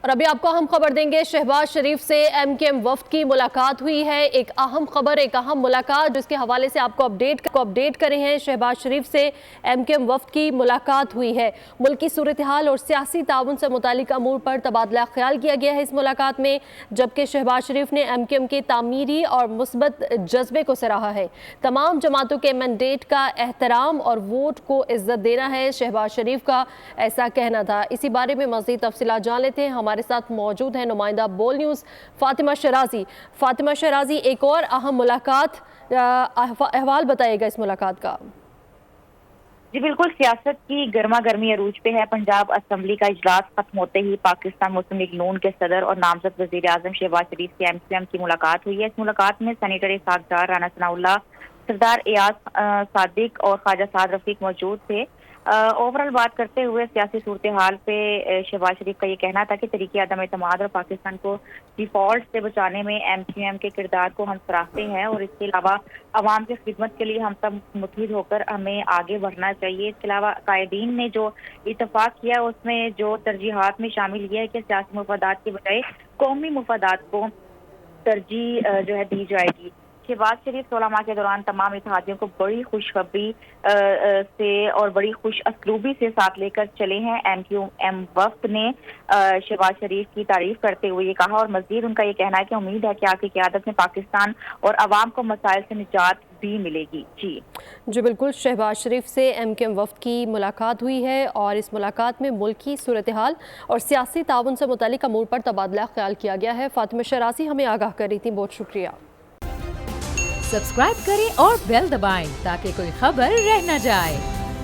اور ابھی آپ کو اہم خبر دیں گے، شہباز شریف سے ایم کیو ایم وفد کی ملاقات ہوئی ہے۔ ایک اہم خبر، ایک اہم ملاقات جس کے حوالے سے آپ کو اپڈیٹ کرے ہیں۔ شہباز شریف سے ایم کیو ایم وفد کی ملاقات ہوئی ہے۔ ملکی صورتحال اور سیاسی تعاون سے متعلق امور پر تبادلہ خیال کیا گیا ہے اس ملاقات میں، جبکہ شہباز شریف نے ایم کیو ایم کے تعمیری اور مثبت جذبے کو سراہا ہے۔ تمام جماعتوں کے مینڈیٹ کا احترام اور ووٹ کو عزت دینا ہے، شہباز شریف کا ایسا کہنا تھا۔ اسی بارے میں مزید تفصیلات جان لیتے ہیں، ہمارے ساتھ موجود ہے نمائندہ بول نیوز فاطمہ شرازی۔ فاطمہ شرازی، ایک اور اہم ملاقات، احوال بتائے گا اس ملاقات کا؟ جی بالکل، سیاست کی گرما گرمی عروج پہ ہے۔ پنجاب اسمبلی کا اجلاس ختم ہوتے ہی پاکستان مسلم لیگ نون کے صدر اور نامزد وزیر اعظم شہباز شریف کی ایم کیو ایم کی ملاقات ہوئی ہے۔ اس ملاقات میں سینیٹر اسحاق ڈار، رانا ثناءاللہ، سردار ایاز صادق اور خواجہ سعد رفیق موجود تھے۔ اوورال بات کرتے ہوئے سیاسی صورتحال پہ شہباز شریف کا یہ کہنا تھا کہ طریقے عدم اعتماد اور پاکستان کو ڈیفالٹ سے بچانے میں ایم کیو ایم کے کردار کو ہم سراہتے ہیں، اور اس کے علاوہ عوام کی خدمت کے لیے ہم سب متحد ہو کر ہمیں آگے بڑھنا چاہیے۔ اس کے علاوہ قائدین نے جو اتفاق کیا اس میں جو ترجیحات میں شامل یہ ہے کہ سیاسی مفادات کے بجائے قومی مفادات کو ترجیح دی جائے گی۔ شہباز شریف 16 ماہ کے دوران تمام اتحادیوں کو بڑی خوشخبری سے اور بڑی خوش اسلوبی سے ساتھ لے کر چلے ہیں۔ ایم کیو ایم وفد نے شہباز شریف کی تعریف کرتے ہوئے یہ کہا، اور مزید ان کا یہ کہنا ہے کہ امید ہے کہ آپ کی قیادت میں پاکستان اور عوام کو مسائل سے نجات بھی ملے گی۔ جی بالکل، شہباز شریف سے ایم کیو ایم وفد کی ملاقات ہوئی ہے اور اس ملاقات میں ملکی صورتحال اور سیاسی تعاون سے متعلق امور پر تبادلہ خیال کیا گیا ہے۔ فاطمہ شرازی ہمیں آگاہ کر رہی تھی، بہت شکریہ۔ سبسکرائب کریں اور بیل دبائیں تاکہ کوئی خبر رہ نہ جائے۔